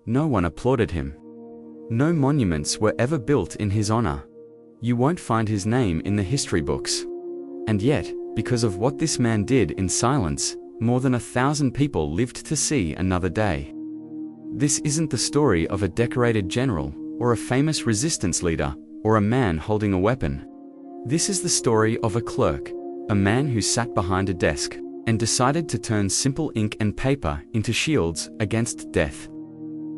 No one applauded him. No monuments were ever built in his honor. You won't find his name in the history books. And yet, because of what this man did in silence, more than 1,000 people lived to see another day. This isn't the story of a decorated general, or a famous resistance leader, or a man holding a weapon. This is the story of a clerk, a man who sat behind a desk, and decided to turn simple ink and paper into shields against death.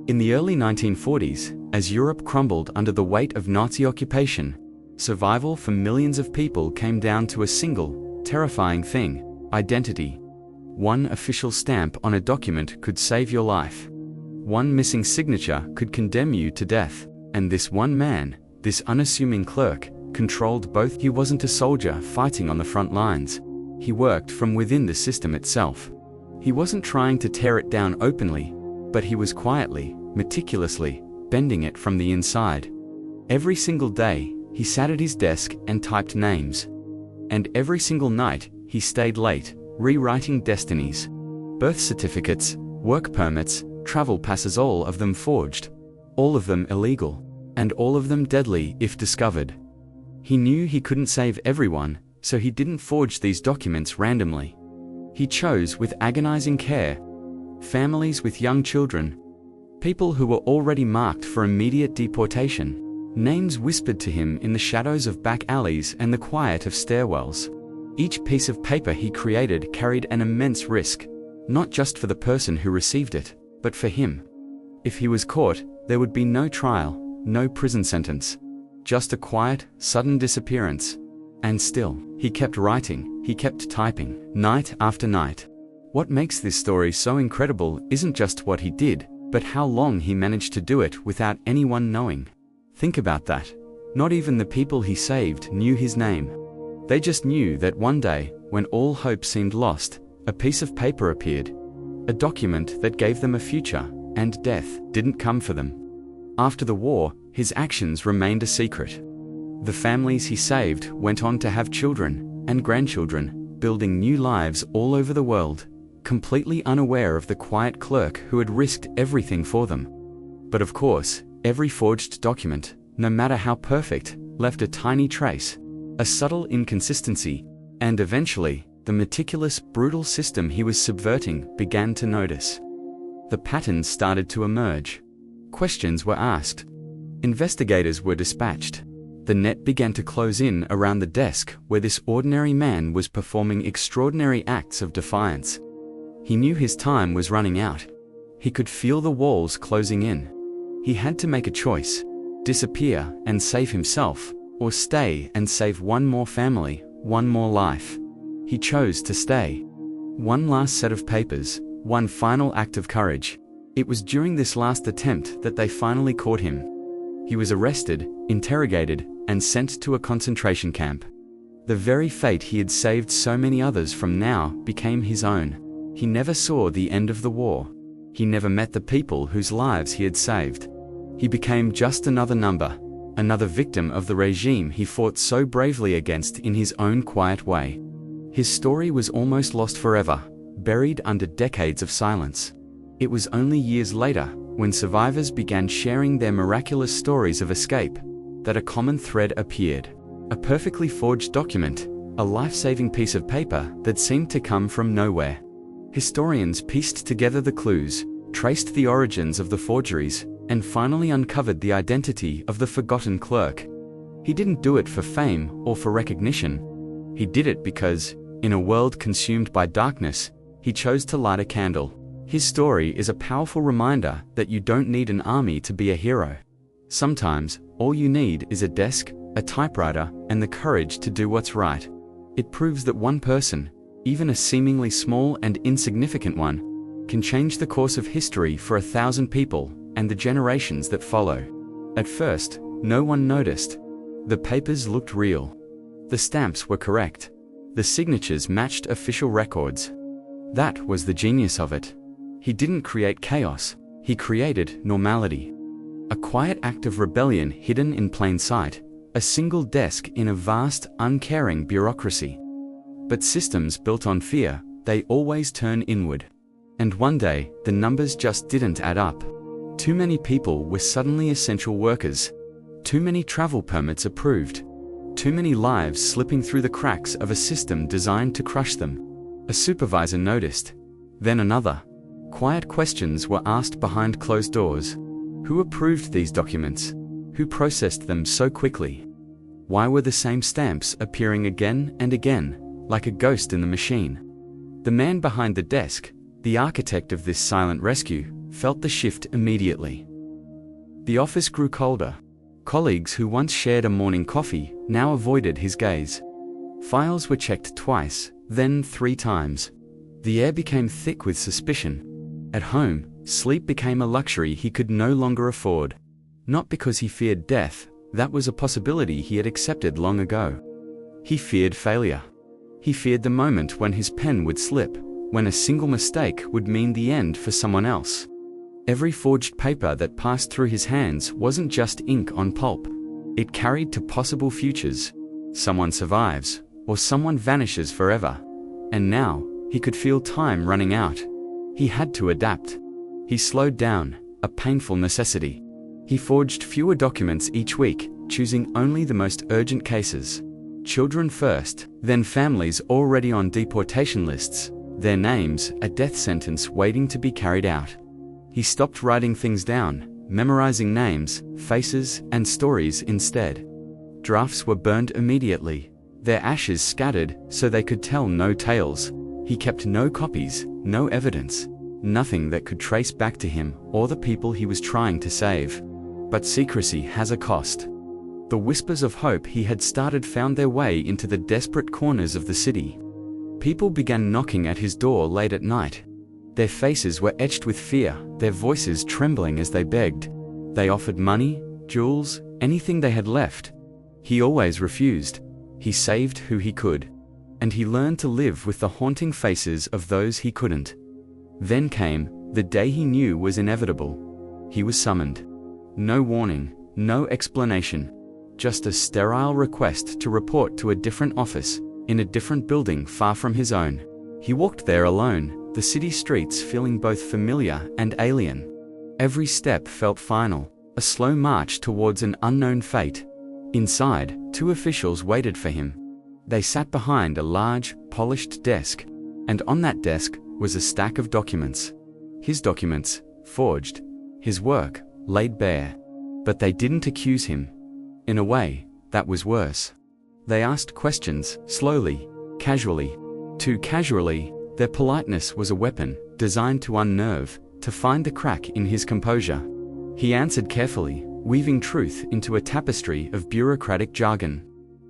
In the early 1940s, as Europe crumbled under the weight of Nazi occupation, survival for millions of people came down to a single, terrifying thing: identity. One official stamp on a document could save your life. One missing signature could condemn you to death. And this one man, this unassuming clerk, controlled both. He wasn't a soldier fighting on the front lines. He worked from within the system itself. He wasn't trying to tear it down openly, but he was quietly, meticulously, bending it from the inside. Every single day, he sat at his desk and typed names. And every single night, he stayed late, rewriting destinies. Birth certificates, work permits, travel passes, all of them forged. All of them illegal. And all of them deadly if discovered. He knew he couldn't save everyone, so he didn't forge these documents randomly. He chose with agonizing care families with young children, people who were already marked for immediate deportation, names whispered to him in the shadows of back alleys and the quiet of stairwells. Each piece of paper he created carried an immense risk, not just for the person who received it, but for him. If he was caught, there would be no trial, no prison sentence, just a quiet, sudden disappearance. And still, he kept writing, he kept typing, night after night. What makes this story so incredible isn't just what he did, but how long he managed to do it without anyone knowing. Think about that. Not even the people he saved knew his name. They just knew that one day, when all hope seemed lost, a piece of paper appeared. A document that gave them a future, and death didn't come for them. After the war, his actions remained a secret. The families he saved went on to have children and grandchildren, building new lives all over the world, completely unaware of the quiet clerk who had risked everything for them. But of course, every forged document, no matter how perfect, left a tiny trace, a subtle inconsistency, and eventually, the meticulous, brutal system he was subverting began to notice. The patterns started to emerge. Questions were asked. Investigators were dispatched. The net began to close in around the desk where this ordinary man was performing extraordinary acts of defiance. He knew his time was running out. He could feel the walls closing in. He had to make a choice: disappear and save himself, or stay and save one more family, one more life. He chose to stay. One last set of papers, one final act of courage. It was during this last attempt that they finally caught him. He was arrested, interrogated, and sent to a concentration camp. The very fate he had saved so many others from now became his own. He never saw the end of the war. He never met the people whose lives he had saved. He became just another number, another victim of the regime he fought so bravely against in his own quiet way. His story was almost lost forever, buried under decades of silence. It was only years later, when survivors began sharing their miraculous stories of escape, that a common thread appeared. A perfectly forged document, a life-saving piece of paper that seemed to come from nowhere. Historians pieced together the clues, traced the origins of the forgeries, and finally uncovered the identity of the forgotten clerk. He didn't do it for fame or for recognition. He did it because, in a world consumed by darkness, he chose to light a candle. His story is a powerful reminder that you don't need an army to be a hero. Sometimes, all you need is a desk, a typewriter, and the courage to do what's right. It proves that one person, even a seemingly small and insignificant one, can change the course of history for 1,000 people and the generations that follow. At first, no one noticed. The papers looked real. The stamps were correct. The signatures matched official records. That was the genius of it. He didn't create chaos, he created normality. A quiet act of rebellion hidden in plain sight, a single desk in a vast, uncaring bureaucracy. But systems built on fear, they always turn inward. And one day, the numbers just didn't add up. Too many people were suddenly essential workers. Too many travel permits approved. Too many lives slipping through the cracks of a system designed to crush them. A supervisor noticed. Then another. Quiet questions were asked behind closed doors. Who approved these documents? Who processed them so quickly? Why were the same stamps appearing again and again, like a ghost in the machine? The man behind the desk, the architect of this silent rescue, felt the shift immediately. The office grew colder. Colleagues who once shared a morning coffee now avoided his gaze. Files were checked twice, then 3 times. The air became thick with suspicion. At home, sleep became a luxury he could no longer afford. Not because he feared death, that was a possibility he had accepted long ago. He feared failure. He feared the moment when his pen would slip, when a single mistake would mean the end for someone else. Every forged paper that passed through his hands wasn't just ink on pulp. It carried to possible futures. Someone survives, or someone vanishes forever. And now, he could feel time running out. He had to adapt. He slowed down, a painful necessity. He forged fewer documents each week, choosing only the most urgent cases. Children first, then families already on deportation lists, their names a death sentence waiting to be carried out. He stopped writing things down, memorizing names, faces, and stories instead. Drafts were burned immediately, their ashes scattered so they could tell no tales. He kept no copies, no evidence, nothing that could trace back to him or the people he was trying to save. But secrecy has a cost. The whispers of hope he had started found their way into the desperate corners of the city. People began knocking at his door late at night. Their faces were etched with fear, their voices trembling as they begged. They offered money, jewels, anything they had left. He always refused. He saved who he could. And he learned to live with the haunting faces of those he couldn't. Then came the day he knew was inevitable. He was summoned. No warning, no explanation. Just a sterile request to report to a different office, in a different building far from his own. He walked there alone, the city streets feeling both familiar and alien. Every step felt final, a slow march towards an unknown fate. Inside, 2 officials waited for him. They sat behind a large, polished desk, and on that desk was a stack of documents. His documents, forged. His work, laid bare. But they didn't accuse him. In a way, that was worse. They asked questions, slowly, casually. Too casually, their politeness was a weapon, designed to unnerve, to find the crack in his composure. He answered carefully, weaving truth into a tapestry of bureaucratic jargon.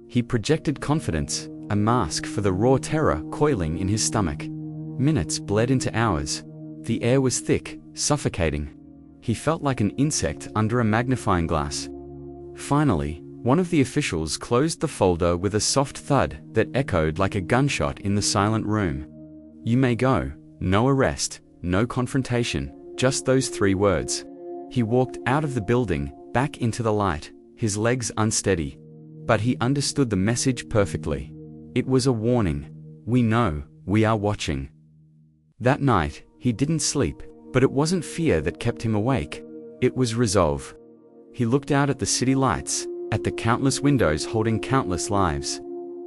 He projected confidence, a mask for the raw terror coiling in his stomach. Minutes bled into hours. The air was thick, suffocating. He felt like an insect under a magnifying glass. Finally, one of the officials closed the folder with a soft thud that echoed like a gunshot in the silent room. "You may go. No arrest, no confrontation, just those 3 words. He walked out of the building, back into the light, his legs unsteady. But he understood the message perfectly. It was a warning. We know, we are watching. That night, he didn't sleep, but it wasn't fear that kept him awake. It was resolve. He looked out at the city lights, at the countless windows holding countless lives.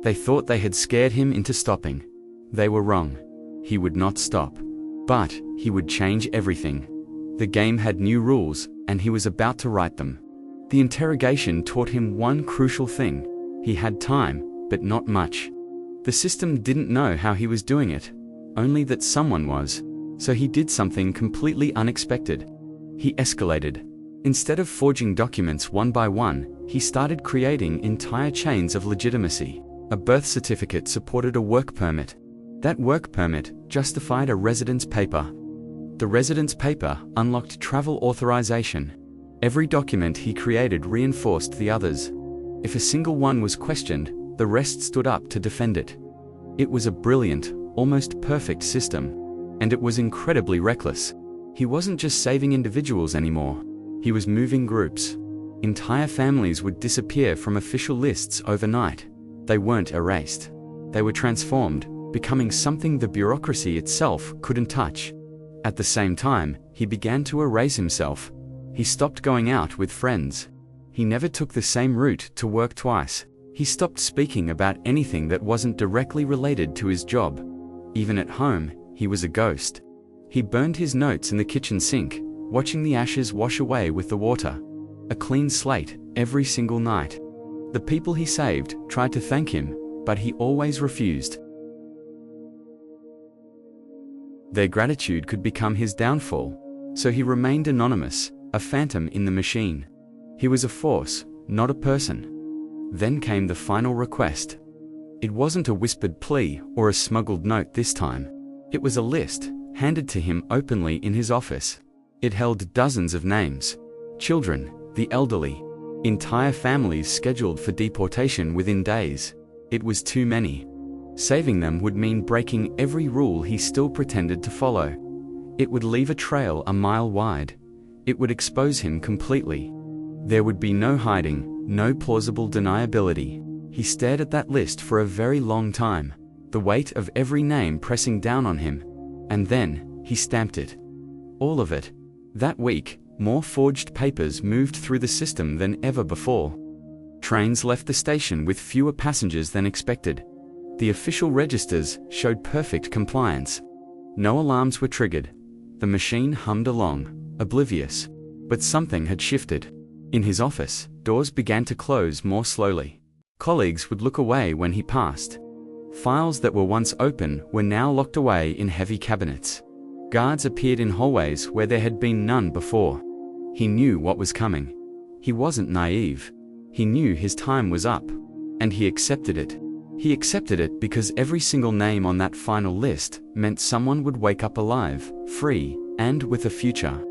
They thought they had scared him into stopping. They were wrong. He would not stop. But he would change everything. The game had new rules, and he was about to write them. The interrogation taught him one crucial thing. He had time, but not much. The system didn't know how he was doing it, only that someone was. So he did something completely unexpected. He escalated. Instead of forging documents one by one, he started creating entire chains of legitimacy. A birth certificate supported a work permit. That work permit justified a residence paper. The residence paper unlocked travel authorization. Every document he created reinforced the others. If a single one was questioned, the rest stood up to defend it. It was a brilliant, almost perfect system. And it was incredibly reckless. He wasn't just saving individuals anymore. He was moving groups. Entire families would disappear from official lists overnight. They weren't erased. They were transformed, becoming something the bureaucracy itself couldn't touch. At the same time, he began to erase himself. He stopped going out with friends. He never took the same route to work twice. He stopped speaking about anything that wasn't directly related to his job. Even at home, he was a ghost. He burned his notes in the kitchen sink, watching the ashes wash away with the water. A clean slate every single night. The people he saved tried to thank him, but he always refused. Their gratitude could become his downfall, so he remained anonymous, a phantom in the machine. He was a force, not a person. Then came the final request. It wasn't a whispered plea or a smuggled note this time. It was a list, handed to him openly in his office. It held dozens of names. Children, the elderly, entire families scheduled for deportation within days. It was too many. Saving them would mean breaking every rule he still pretended to follow. It would leave a trail a mile wide. It would expose him completely. There would be no hiding, no plausible deniability. He stared at that list for a very long time, the weight of every name pressing down on him. And then, he stamped it. All of it. That week, more forged papers moved through the system than ever before. Trains left the station with fewer passengers than expected. The official registers showed perfect compliance. No alarms were triggered. The machine hummed along, oblivious. But something had shifted. In his office, doors began to close more slowly. Colleagues would look away when he passed. Files that were once open were now locked away in heavy cabinets. Guards appeared in hallways where there had been none before. He knew what was coming. He wasn't naive. He knew his time was up. And he accepted it. He accepted it because every single name on that final list meant someone would wake up alive, free, and with a future.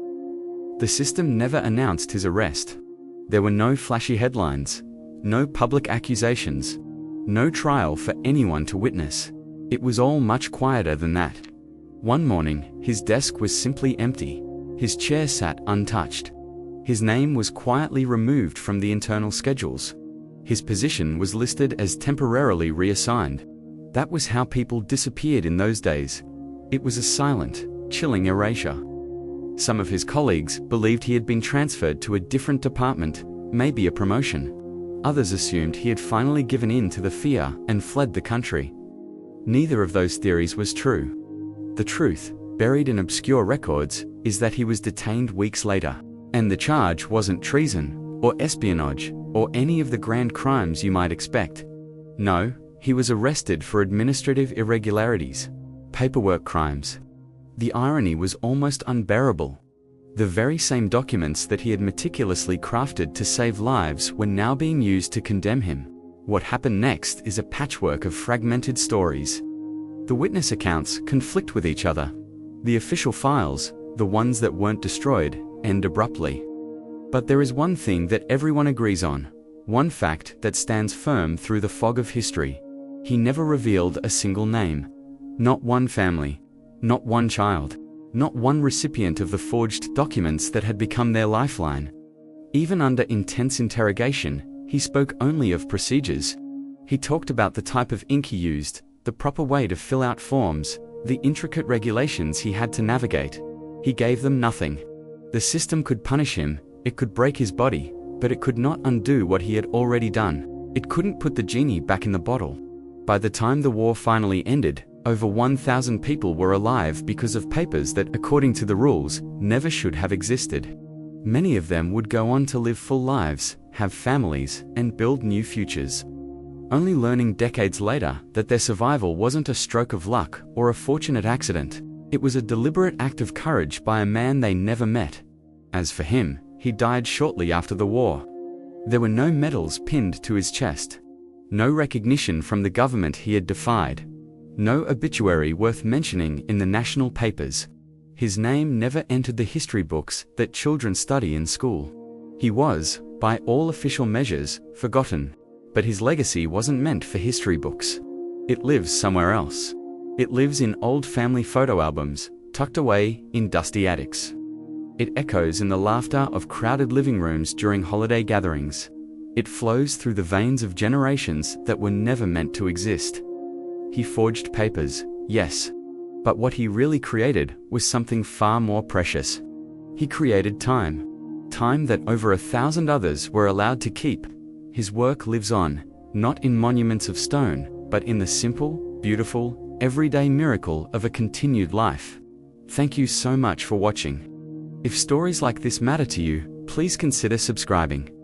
The system never announced his arrest. There were no flashy headlines, no public accusations, no trial for anyone to witness. It was all much quieter than that. One morning, his desk was simply empty. His chair sat untouched. His name was quietly removed from the internal schedules. His position was listed as temporarily reassigned. That was how people disappeared in those days. It was a silent, chilling erasure. Some of his colleagues believed he had been transferred to a different department, maybe a promotion. Others assumed he had finally given in to the fear and fled the country. Neither of those theories was true. The truth, buried in obscure records, is that he was detained weeks later. And the charge wasn't treason, or espionage, or any of the grand crimes you might expect. No, he was arrested for administrative irregularities, paperwork crimes. The irony was almost unbearable. The very same documents that he had meticulously crafted to save lives were now being used to condemn him. What happened next is a patchwork of fragmented stories. The witness accounts conflict with each other. The official files, the ones that weren't destroyed, end abruptly. But there is one thing that everyone agrees on, one fact that stands firm through the fog of history. He never revealed a single name. Not one family. Not one child. Not one recipient of the forged documents that had become their lifeline. Even under intense interrogation, he spoke only of procedures. He talked about the type of ink he used, the proper way to fill out forms, the intricate regulations he had to navigate. He gave them nothing. The system could punish him, it could break his body, but it could not undo what he had already done. It couldn't put the genie back in the bottle. By the time the war finally ended, over 1,000 people were alive because of papers that, according to the rules, never should have existed. Many of them would go on to live full lives, have families, and build new futures. Only learning decades later that their survival wasn't a stroke of luck or a fortunate accident. It was a deliberate act of courage by a man they never met. As for him, he died shortly after the war. There were no medals pinned to his chest. No recognition from the government he had defied. No obituary worth mentioning in the national papers. His name never entered the history books that children study in school. He was, by all official measures, forgotten. But his legacy wasn't meant for history books. It lives somewhere else. It lives in old family photo albums, tucked away in dusty attics. It echoes in the laughter of crowded living rooms during holiday gatherings. It flows through the veins of generations that were never meant to exist. He forged papers, yes. But what he really created was something far more precious. He created time. time that over 1,000 others were allowed to keep. His work lives on, not in monuments of stone, but in the simple, beautiful, everyday miracle of a continued life. Thank you so much for watching. If stories like this matter to you, please consider subscribing.